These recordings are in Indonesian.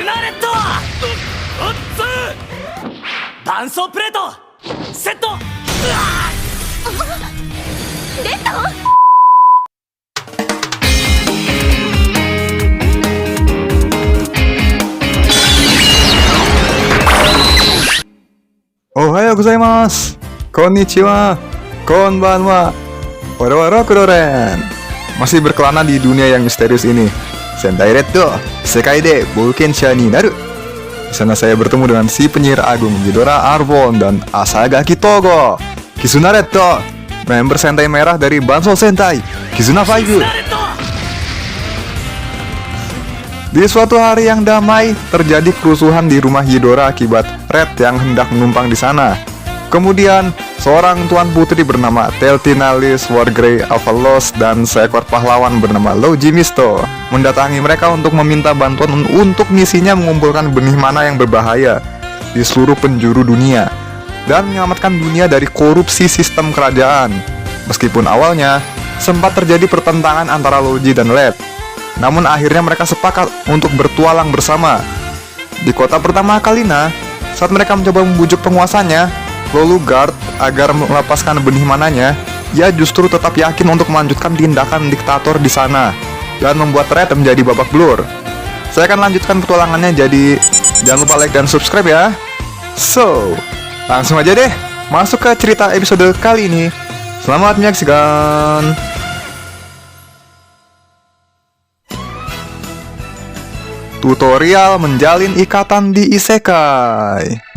ナレット断層プレートセット。レッド。Ohayo gozaimasu. Konnichiwa. Konbanwa. Wara-wara kuroren. Masih berkelana di dunia yang misterius ini. Sentai Red do Sekai de Boukensha ni naru. Di sana saya bertemu dengan si penyihir agung Ghidorah Arbon dan Asagaki Togo. Kizuna Red do, member Sentai merah dari Banso Sentai Kizuna Faigu. Di suatu hari yang damai, terjadi kerusuhan di rumah Ghidorah akibat Red yang hendak menumpang di sana. Kemudian, seorang tuan putri bernama Teltinalis Wargrey Avalos dan seekor pahlawan bernama Loji Misto mendatangi mereka untuk meminta bantuan untuk misinya mengumpulkan benih mana yang berbahaya di seluruh penjuru dunia dan menyelamatkan dunia dari korupsi sistem kerajaan. Meskipun awalnya sempat terjadi pertentangan antara Loji dan Red, namun akhirnya mereka sepakat untuk bertualang bersama. Di kota pertama Kalina, saat mereka mencoba membujuk penguasanya, Lolugard, agar melepaskan benih mananya, ia justru tetap yakin untuk melanjutkan tindakan diktator di sana dan membuat Red menjadi babak belur. Saya akan lanjutkan petualangannya, jadi jangan lupa like dan subscribe ya. So, langsung aja deh masuk ke cerita episode kali ini. Selamat menyaksikan. Tutorial menjalin ikatan di isekai.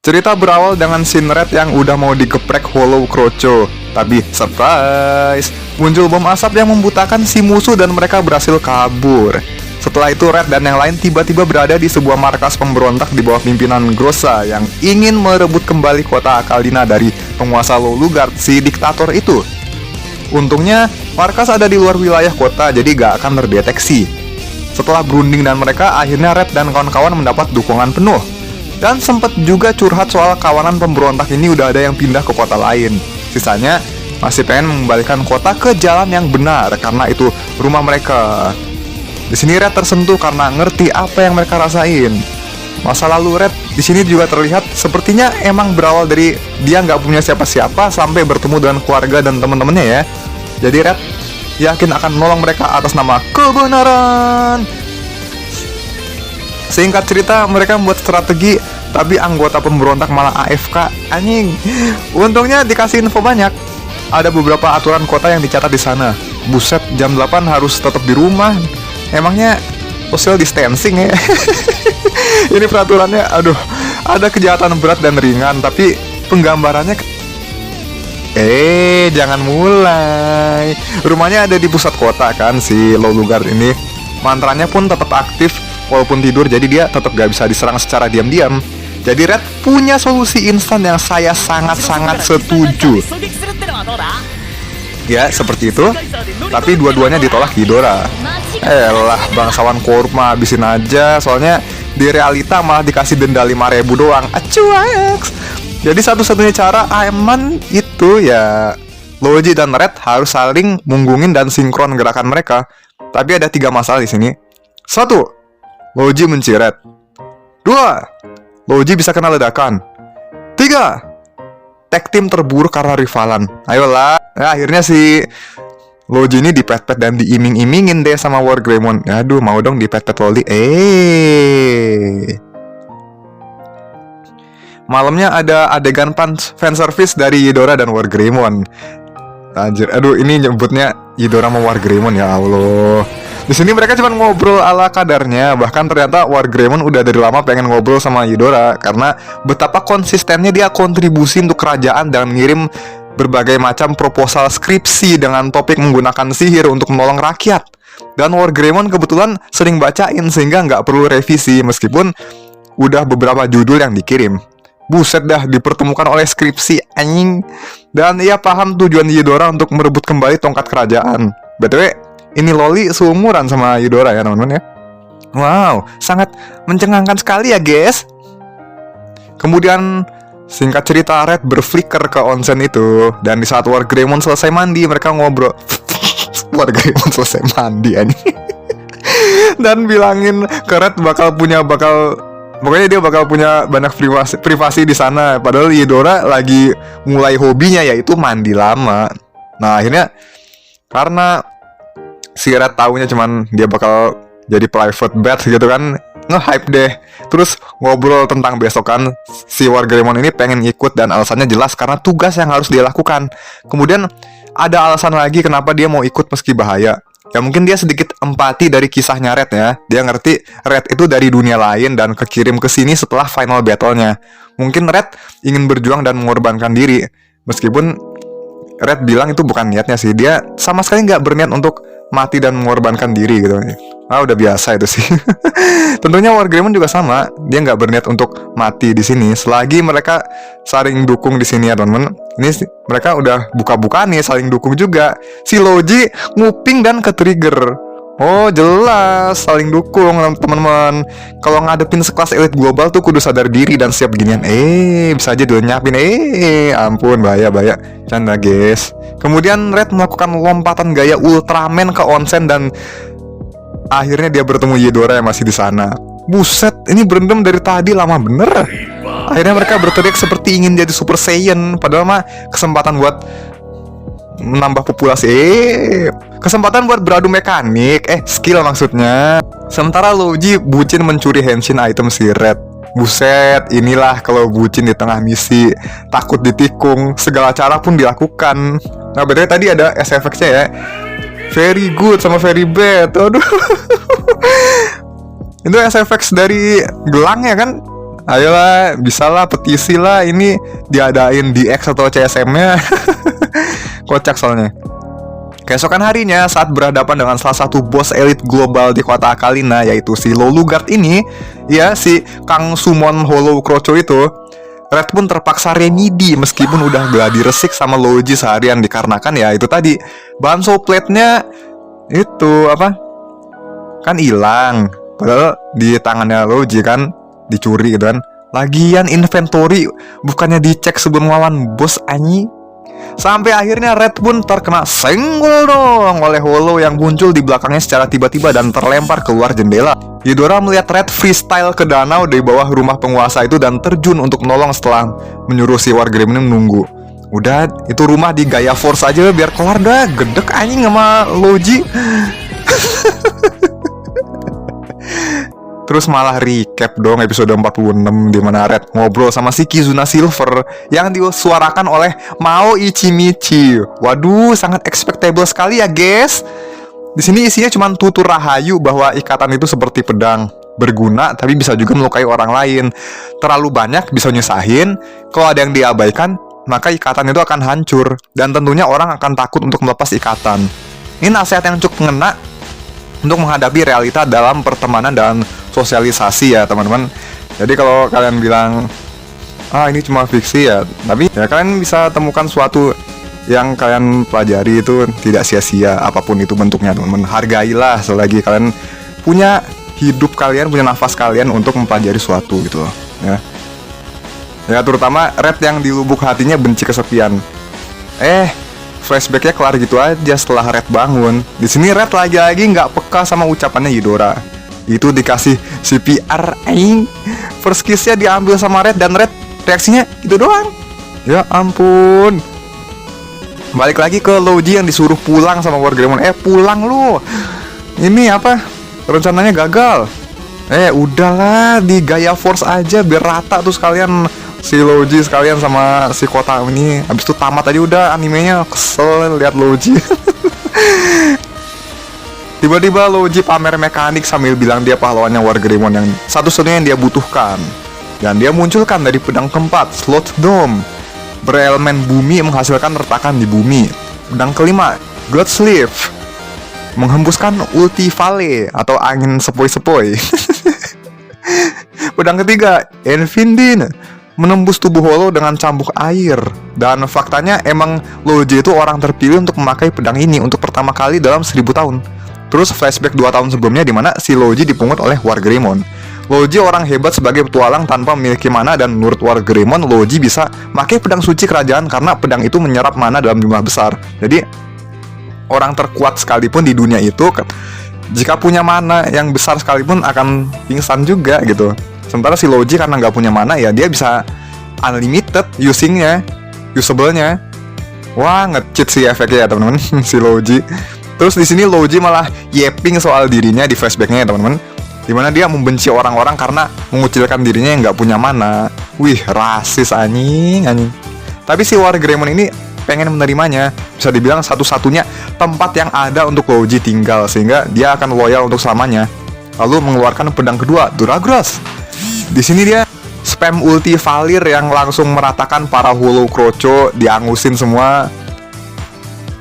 Cerita berawal dengan scene Red yang udah mau digeprek Hollow Krocho. Tapi surprise, muncul bom asap yang membutakan si musuh dan mereka berhasil kabur. Setelah itu Red dan yang lain tiba-tiba berada di sebuah markas pemberontak di bawah pimpinan Grossa yang ingin merebut kembali kota Kalina dari penguasa Lolugard, si diktator itu. Untungnya, markas ada di luar wilayah kota, jadi gak akan terdeteksi. Setelah berunding dan mereka, akhirnya Red dan kawan-kawan mendapat dukungan penuh. Dan sempat juga curhat soal kawanan pemberontak ini udah ada yang pindah ke kota lain. Sisanya masih pengen mengembalikan kota ke jalan yang benar karena itu rumah mereka. Di sini Red tersentuh karena ngerti apa yang mereka rasain. Masa lalu Red di sini juga terlihat sepertinya emang berawal dari dia nggak punya siapa-siapa sampai bertemu dengan keluarga dan teman-temannya ya. Jadi Red yakin akan menolong mereka atas nama kebenaran. Singkat cerita, mereka membuat strategi, tapi anggota pemberontak malah AFK. Anjing. Untungnya dikasih info banyak. Ada beberapa aturan kota yang dicatat di sana. Buset, jam 8 harus tetap di rumah. Emangnya social distancing ya? Ini peraturannya, aduh. Ada kejahatan berat dan ringan, tapi penggambarannya jangan mulai. Rumahnya ada di pusat kota kan, si Lolugard ini. Mantranya pun tetap aktif walaupun tidur, jadi dia tetap gak bisa diserang secara diam-diam. Jadi Red punya solusi instan yang saya sangat-sangat setuju. Ya, seperti itu. Tapi dua-duanya ditolak Ghidorah. Elah, bangsawan korup mah habisin aja. Soalnya di realita malah dikasih denda 5.000 doang. Acuaks. Jadi satu-satunya cara aman itu ya Loji dan Red harus saling munggungin dan sinkron gerakan mereka. Tapi ada 3 masalah di sini. 1. Loji benci Red. 2. Loji bisa kena ledakan. 3. Tag team terburuk karena rivalan. Ayolah. Nah, akhirnya si Loji ini dipet-pet dan diiming-imingin deh sama Wargreymon. Aduh, mau dong dipet-pet Loli. Malamnya ada adegan fanservice dari Ghidorah dan Wargreymon. Anjir, aduh ini nyebutnya Ghidorah sama Wargreymon, ya Allah. Di sini mereka cuma ngobrol ala kadarnya. Bahkan ternyata Wargreymon udah dari lama pengen ngobrol sama Ghidorah karena betapa konsistennya dia kontribusi untuk kerajaan dan ngirim berbagai macam proposal skripsi dengan topik menggunakan sihir untuk menolong rakyat. Dan Wargreymon kebetulan sering bacain sehingga nggak perlu revisi meskipun udah beberapa judul yang dikirim. Buset dah, dipertemukan oleh skripsi anjing. Dan ia paham tujuan Ghidorah untuk merebut kembali tongkat kerajaan. BTW, ini Loli seumuran sama Ghidorah ya teman-teman ya. Wow, sangat mencengangkan sekali ya guys. Kemudian singkat cerita Red berflicker ke onsen itu. Dan di saat Wargreymon selesai mandi, mereka ngobrol. Wargreymon selesai mandi anjing. Dan bilangin ke Red pokoknya dia bakal punya banyak privasi di sana. Padahal Ghidorah lagi mulai hobinya yaitu mandi lama. Nah akhirnya karena si Red taunya cuman dia bakal jadi private bat gitu kan, nge-hype deh. Terus ngobrol tentang besokan. Si Wargreymon ini pengen ikut dan alasannya jelas karena tugas yang harus dia lakukan. Kemudian ada alasan lagi kenapa dia mau ikut meski bahaya. Ya mungkin dia sedikit empati dari kisahnya Red ya. Dia ngerti Red itu dari dunia lain dan kekirim ke sini setelah final battle-nya. Mungkin Red ingin berjuang dan mengorbankan diri. Meskipun Red bilang itu bukan niatnya sih. Dia sama sekali nggak berniat untuk mati dan mengorbankan diri gitu. Ah udah biasa itu sih. Tentunya Wargreymon juga sama. Dia nggak berniat untuk mati di sini. Selagi mereka saling dukung di sini ya teman-teman. Ini mereka udah buka-buka nih saling dukung juga. Si Logi nguping dan ke-trigger. Oh jelas saling dukung teman-teman. Kalau ngadepin sekelas elit global tuh kudu sadar diri dan siap beginian. Bisa aja dilenyapin. Ampun bahaya. Canda guys. Kemudian Red melakukan lompatan gaya Ultraman ke onsen dan akhirnya dia bertemu Ghidorah yang masih di sana. Buset, ini berendam dari tadi lama bener. Akhirnya mereka berteriak seperti ingin jadi Super Saiyan. Padahal mah kesempatan buat menambah populasi. Kesempatan buat beradu mekanik. Skill maksudnya. Sementara Logi bucin mencuri henshin item si Red. Buset, inilah kalau bucin di tengah misi. Takut ditikung, segala cara pun dilakukan. Nah betulnya tadi ada SFX-nya ya. Very good sama very bad. Aduh. Itu SFX dari gelang ya kan. Ayolah, bisalah petisi lah. Ini diadain di X atau CSM-nya. Kocak soalnya. Keesokan harinya saat berhadapan dengan salah satu bos elit global di kota Akalina, yaitu si Lolugard ini, ya si Kang Summon Hollow Krocho itu, Red pun terpaksa remedi meskipun udah gladi resik sama Logi seharian dikarenakan ya itu tadi banso plate-nya itu apa? Kan hilang. Padahal di tangannya Logi kan dicuri gitu kan. Lagian inventory bukannya dicek sebelum lawan bos anjing. Sampai akhirnya Red pun terkena senggol dong oleh Hollow yang muncul di belakangnya secara tiba-tiba dan terlempar keluar jendela. Ghidorah melihat Red freestyle ke danau di bawah rumah penguasa itu dan terjun untuk menolong setelah menyuruh si Wargreymon menunggu. Udah, itu rumah di Gaia Force aja biar kelar dah. Gedek anjing sama Logi. Terus malah recap dong episode 46 di mana Red ngobrol sama si Kizuna Silver yang disuarakan oleh Mao Ichimichi. Waduh, sangat expectable sekali ya, guys. Di sini isinya cuma tutur rahayu bahwa ikatan itu seperti pedang, berguna tapi bisa juga melukai orang lain. Terlalu banyak bisa nyusahin. Kalau ada yang diabaikan, maka ikatan itu akan hancur dan tentunya orang akan takut untuk melepas ikatan. Ini nasihat yang cukup ngena untuk menghadapi realita dalam pertemanan dan sosialisasi ya teman-teman. Jadi kalau kalian bilang ini cuma fiksi ya, tapi ya kalian bisa temukan suatu yang kalian pelajari itu tidak sia-sia apapun itu bentuknya teman-teman. Hargailah selagi kalian punya hidup kalian, punya nafas kalian untuk mempelajari suatu gitu loh ya. Ya terutama Red yang di lubuk hatinya benci kesepian. Flashbacknya kelar gitu aja setelah Red bangun. Di sini Red lagi-lagi nggak peka sama ucapannya Ghidorah. Itu dikasih CPR aing. First kiss-nya diambil sama Red dan Red reaksinya itu doang. Ya ampun. Balik lagi ke Logi yang disuruh pulang sama Wargreymon. Pulang lu. Ini apa? Rencananya gagal. Udahlah di Gaia Force aja biar rata tuh sekalian si Logi sekalian sama si kota ini. Habis itu tamat aja udah animenya. Kesel lihat Logi. Tiba-tiba Logi pamer mekanik sambil bilang dia pahlawannya Wargreymon yang satu-satunya yang dia butuhkan. Dan dia munculkan dari pedang keempat, Slot Dome, berelemen bumi menghasilkan retakan di bumi. Pedang kelima, God Sleeve, menghembuskan Ulti Vale atau angin sepoi-sepoi. Pedang ketiga, Enfindin, menembus tubuh Hollow dengan cambuk air. Dan faktanya emang Logi itu orang terpilih untuk memakai pedang ini untuk pertama kali dalam 1000 tahun. Terus flashback 2 tahun sebelumnya di mana si Logi dipungut oleh Wargreymon. Logi orang hebat sebagai petualang tanpa memiliki mana dan menurut Wargreymon Logi bisa pakai pedang suci kerajaan karena pedang itu menyerap mana dalam jumlah besar. Jadi orang terkuat sekalipun di dunia itu, jika punya mana yang besar sekalipun akan pingsan juga gitu. Sementara si Logi karena nggak punya mana ya dia bisa unlimited usable-nya. Wah, nge-cheat sih efeknya ya teman-teman si Logi. Terus di sini Logi malah yapping soal dirinya di flashback-nya ya teman-teman. Dimana dia membenci orang-orang karena mengucilkan dirinya yang nggak punya mana. Wih, rasis anjing. Tapi si Wargreymon ini pengen menerimanya. Bisa dibilang satu-satunya tempat yang ada untuk Logi tinggal, sehingga dia akan loyal untuk selamanya. Lalu mengeluarkan pedang kedua, Duragras. Di sini dia spam ulti Valir yang langsung meratakan para Hollow Kroco, diangusin semua.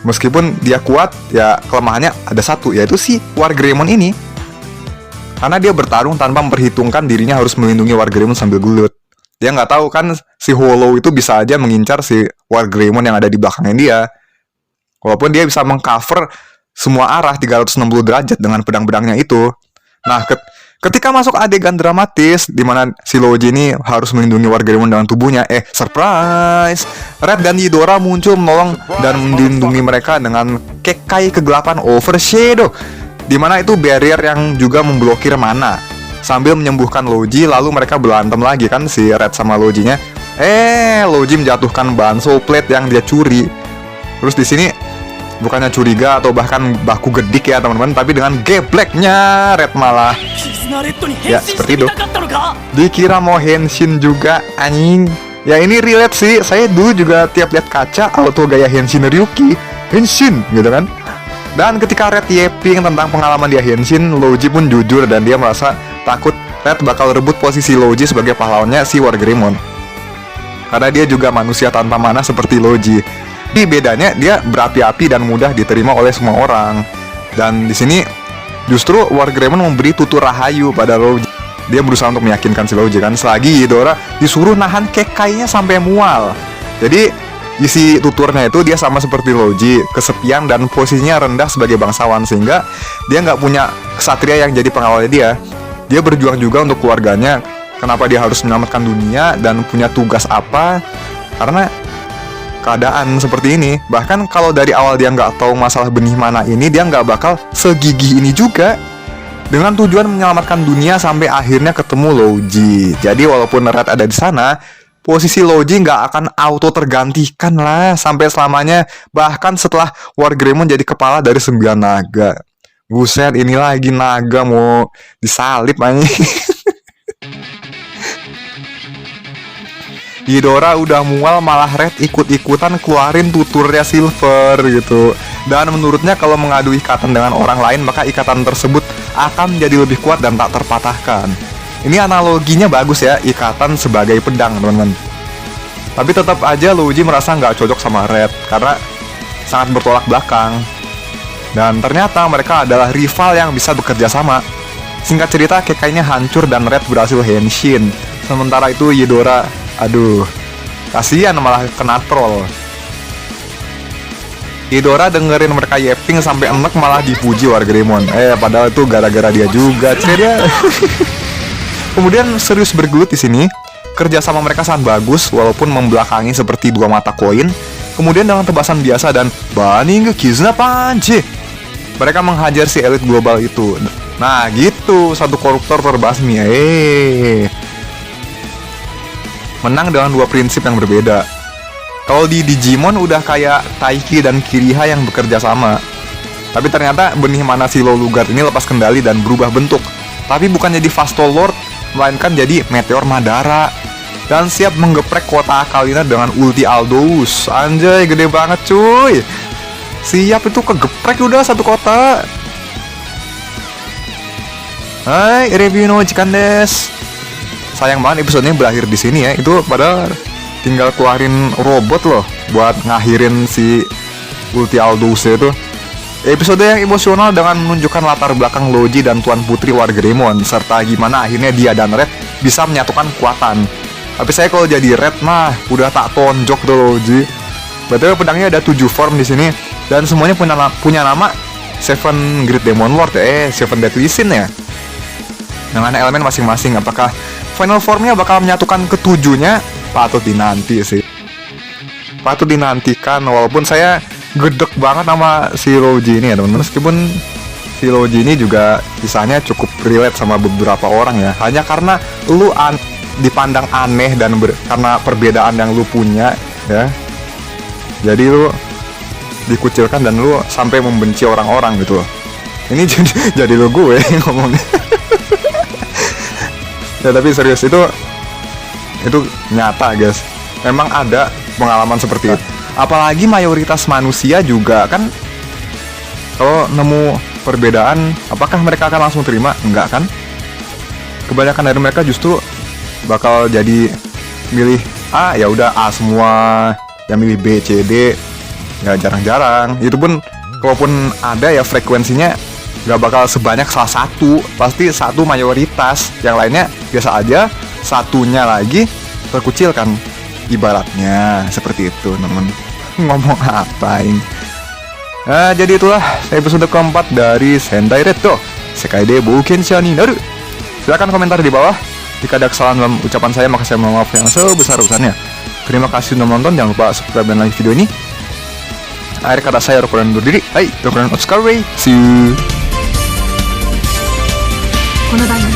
Meskipun dia kuat, ya kelemahannya ada satu, yaitu si Wargreymon ini. Karena dia bertarung tanpa memperhitungkan dirinya harus melindungi Wargreymon sambil gelut. Dia nggak tahu kan si Hollow itu bisa aja mengincar si Wargreymon yang ada di belakangnya dia. Walaupun dia bisa mengcover semua arah 360 derajat dengan pedang-pedangnya itu. Nah, ketika masuk adegan dramatis di mana si Logi ini harus melindungi Wargreymon dengan tubuhnya, surprise! Red dan Ghidorah muncul menolong dan melindungi mereka dengan Kekai Kegelapan Overshadow, di mana itu barrier yang juga memblokir mana. Sambil menyembuhkan Logi, lalu mereka berantem lagi kan si Red sama Logi-nya. Logi menjatuhkan Banso Plate yang dia curi. Terus di sini bukannya curiga atau bahkan baku gedik ya teman-teman, tapi dengan gebleknya Red malah ya seperti itu. Dikira mau Henshin juga anjing. Ya ini relate sih. Saya dulu juga tiap lihat kaca auto gaya Henshin Ryuki, Henshin gitu kan. Dan ketika Red yapping tentang pengalaman dia Henshin, Logi pun jujur dan dia merasa takut Red bakal rebut posisi Logi sebagai pahlawannya si Wargreymon. Karena dia juga manusia tanpa mana seperti Logi. Tapi bedanya dia berapi-api dan mudah diterima oleh semua orang. Dan di sini justru Wargreymon memberi tutur rahayu pada Logi. Dia berusaha untuk meyakinkan si Logi kan. Selagi Ghidorah disuruh nahan Kekainya sampai mual. Jadi isi tuturnya itu dia sama seperti Logi, kesepian dan posisinya rendah sebagai bangsawan, sehingga dia nggak punya ksatria yang jadi pengawalnya dia. Dia berjuang juga untuk keluarganya. Kenapa dia harus menyelamatkan dunia dan punya tugas apa? Karena keadaan seperti ini. Bahkan kalau dari awal dia nggak tahu masalah benih mana ini, dia nggak bakal segigih ini juga. Dengan tujuan menyelamatkan dunia sampai akhirnya ketemu Logi. Jadi walaupun Red ada di sana, posisi Logi nggak akan auto tergantikan lah sampai selamanya. Bahkan setelah Wargreymon jadi kepala dari 9 naga. Buset, ini lagi naga mau disalib aja. Ghidorah udah mual, malah Red ikut-ikutan keluarin tuturnya Silver gitu. Dan menurutnya kalau mengadu ikatan dengan orang lain, maka ikatan tersebut akan menjadi lebih kuat dan tak terpatahkan. Ini analoginya bagus ya, ikatan sebagai pedang teman-teman. Tapi tetap aja Logi merasa nggak cocok sama Red karena sangat bertolak belakang. Dan ternyata mereka adalah rival yang bisa bekerja sama. Singkat cerita, Kekainya hancur dan Red berhasil Henshin. Sementara itu Ghidorah, aduh, kasihan malah kena troll. Ghidorah dengerin mereka yapping sampai enek malah dipuji Wargreymon. Padahal itu gara-gara dia juga, dia. Kemudian serius bergelut di sini. Kerja sama mereka sangat bagus walaupun membelakangi seperti dua mata koin. Kemudian dengan tebasan biasa dan Banning Kizuna Punch, mereka menghajar si elit global itu. Nah gitu, satu koruptor terbasmi. Menang dengan dua prinsip yang berbeda. Kalau di Digimon udah kayak Taiki dan Kiriha yang bekerja sama. Tapi ternyata benih mana Silo Lugard ini lepas kendali dan berubah bentuk. Tapi bukan jadi Vasto Lord, melainkan jadi Meteor Madara. Dan siap menggeprek kota Akalina dengan ulti Aldous. Anjay, gede banget cuy. Siap itu kegeprek udah satu kota. Hai, review no Jikandes. Sayang banget episodenya berakhir di sini ya. Itu padahal tinggal keluarin robot loh buat ngakhirin si ulti Aldous itu. Episode yang emosional dengan menunjukkan latar belakang Logi dan Tuan Putri Wargreymon, serta gimana akhirnya dia dan Red bisa menyatukan kekuatan. Tapi saya kalau jadi Red mah udah tak tonjok tuh Logi. Betul, pedangnya ada 7 form di sini dan semuanya punya nama Seven Great Demon Lord Seven Deadly Sin ya. Dengan elemen masing-masing. Apakah final formnya bakal menyatukan ketujuhnya? Patut dinanti sih. Patut dinantikan, walaupun saya gedek banget sama si Roji ini ya teman-teman. Meskipun si Roji ini juga kisahnya cukup relate sama beberapa orang ya, hanya karena lu dipandang aneh dan karena perbedaan yang lu punya ya, jadi lu dikucilkan dan lu sampai membenci orang-orang gitu loh. Ini jadi lu gue ngomongnya. Ya tapi serius, itu nyata guys, memang ada pengalaman seperti itu. Apalagi mayoritas manusia juga kan, kalau nemu perbedaan, apakah mereka akan langsung terima? Enggak kan? Kebanyakan dari mereka justru bakal jadi milih A, ya udah A semua, yang milih B, C, D ya jarang-jarang. Itu pun kalaupun ada ya frekuensinya nggak bakal sebanyak salah satu, pasti satu mayoritas, yang lainnya biasa aja, satunya lagi terkucilkan, ibaratnya seperti itu teman. Ngomong apain. Nah, jadi itulah episode keempat dari Sentai Retto Sekai de Boukensha ni Naru. Silahkan komentar di bawah. Jika ada kesalahan dalam ucapan saya, maka saya mohon maaf yang sebesar-besarnya. Terima kasih sudah menonton. Jangan lupa subscribe dan like video ini. Akhir kata saya, Rokuran undur diri. Hai, Rokuran Oscar Ray. See you. この番組